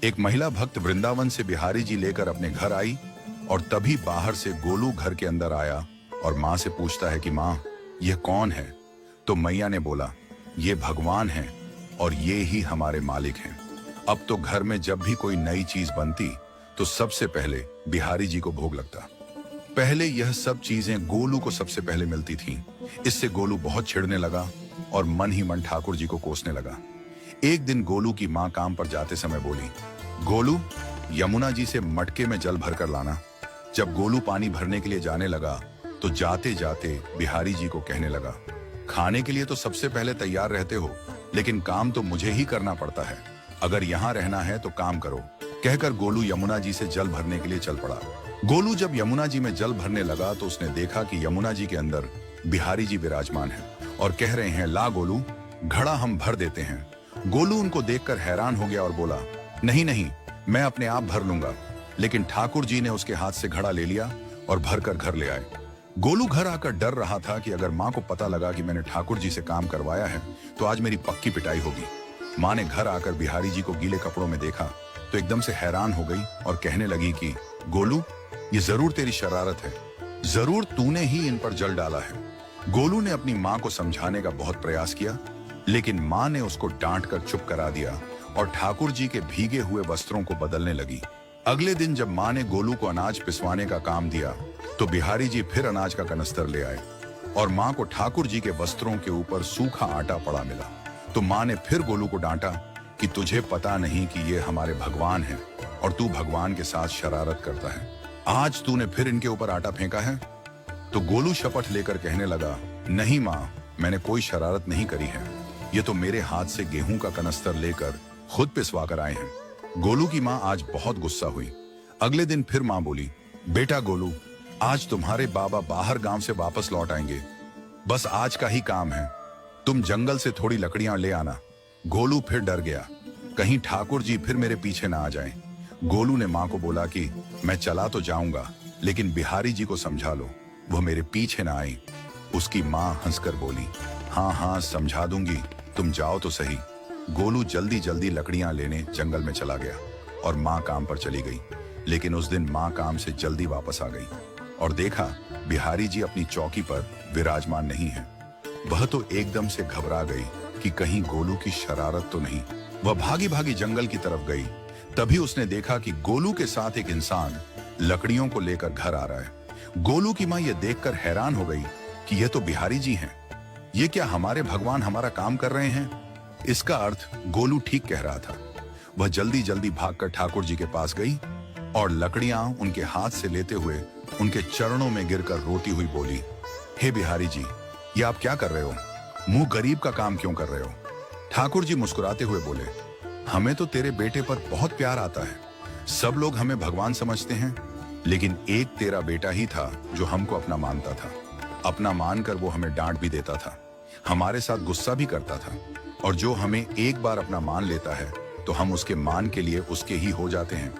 एक महिला भक्त वृंदावन से बिहारी जी लेकर अपने घर आई और तभी बाहर से गोलू घर के अंदर आया और माँ से पूछता है कि माँ, यह कौन है? तो मैया ने बोला, ये भगवान है और ये ही हमारे मालिक हैं। अब तो घर में जब भी कोई नई चीज बनती तो सबसे पहले बिहारी जी को भोग लगता। पहले यह सब चीजें गोलू को सबसे पहले मिलती थीं। इससे गोलू बहुत चिढ़ने लगा और मन ही मन ठाकुर जी को कोसने लगा। एक दिन गोलू की माँ काम पर जाते समय बोली, गोलू, यमुना जी से मटके में जल भरकर लाना। जब गोलू पानी भरने के लिए जाने लगा तो जाते जाते बिहारी जी को कहने लगा, खाने के लिए तो सबसे पहले तैयार रहते हो, लेकिन काम तो मुझे ही करना पड़ता है। अगर यहाँ रहना है तो काम करो। कहकर गोलू यमुना जी से जल भरने के लिए चल पड़ा। गोलू जब यमुना जी में जल भरने लगा तो उसने देखा कि यमुना जी के अंदर बिहारी जी विराजमान है और कह रहे हैं, ला गोलू, घड़ा हम भर देते हैं। गोलू उनको देखकर हैरान हो गया और बोला, नहीं नहीं, मैं अपने आप भर लूंगा। लेकिन ठाकुर जी ने उसके हाथ से घड़ा ले लिया और भरकर घर ले आए। गोलू घर आकर डर रहा था कि अगर माँ को पता लगा कि मैंने ठाकुर जी से काम करवाया है तो आज मेरी पक्की पिटाई होगी। माँ ने घर आकर बिहारी जी को गीले कपड़ों में देखा तो एकदम से हैरान हो गई और कहने लगी कि गोलू, ये जरूर तेरी शरारत है, जरूर तूने ही इन पर जल डाला है। गोलू ने अपनी माँ को समझाने का बहुत प्रयास किया, लेकिन माँ ने उसको डांट कर चुप करा दिया और ठाकुर जी के भीगे हुए वस्त्रों को बदलने लगी। अगले दिन जब माँ ने गोलू को अनाज पिसवाने का काम दिया तो बिहारी जी फिर अनाज का कनस्तर ले आए और माँ को ठाकुर जी के वस्त्रों के ऊपर सूखा आटा पड़ा मिला। तो माँ ने फिर गोलू को डांटा कि तुझे पता नहीं कि ये हमारे भगवान हैं और तू भगवान के साथ शरारत करता है। आज तूने फिर इनके ऊपर आटा फेंका है। तो गोलू शपथ लेकर कहने लगा, नहीं माँ, मैंने कोई शरारत नहीं करी है। ये तो मेरे हाथ से गेहूं का कनस्तर लेकर खुद पिसवा कर आए हैं। गोलू की माँ आज बहुत गुस्सा हुई। अगले दिन फिर माँ बोली, बेटा गोलू, आज तुम्हारे बाबा बाहर गांव से वापस लौट आएंगे। बस आज का ही काम है, तुम जंगल से थोड़ी लकड़ियां ले आना। गोलू फिर डर गया, कहीं ठाकुर जी फिर मेरे पीछे ना आ जाएं। गोलू ने माँ को बोला कि मैं चला तो जाऊंगा, लेकिन बिहारी जी को समझा लो, वो मेरे पीछे ना आई। उसकी माँ हंसकर बोली, हाँ हाँ समझा दूंगी, तुम जाओ तो सही। गोलू जल्दी जल्दी लकड़ियां लेने जंगल में चला गया और माँ काम पर चली गई। लेकिन उस दिन माँ काम से जल्दी वापस आ गई और देखा बिहारी जी अपनी चौकी पर विराजमान नहीं है। वह तो एकदम से घबरा गई कि कहीं गोलू की शरारत तो नहीं। वह भागी भागी जंगल की तरफ गई। तभी उसने देखा कि गोलू के साथ एक इंसान लकड़ियों को लेकर घर आ रहा है। गोलू की माँ यह देखकर हैरान हो गई कि यह तो बिहारी जी हैं। ये क्या हमारे भगवान हमारा काम कर रहे हैं? इसका अर्थ गोलू ठीक कह रहा था। वह जल्दी जल्दी भागकर ठाकुर जी के पास गई और लकड़ियां उनके हाथ से लेते हुए उनके चरणों में गिरकर रोती हुई बोली, हे बिहारी जी, ये आप क्या कर रहे हो? मुंह गरीब का काम क्यों कर रहे हो? ठाकुर जी मुस्कुराते हुए बोले, हमें तो तेरे बेटे पर बहुत प्यार आता है। सब लोग हमें भगवान समझते हैं, लेकिन एक तेरा बेटा ही था जो हमको अपना मानता था। अपना मानकर वो हमें डांट भी देता था, हमारे साथ गुस्सा भी करता था, और जो हमें एक बार अपना मान लेता है तो हम उसके मान के लिए उसके ही हो जाते हैं।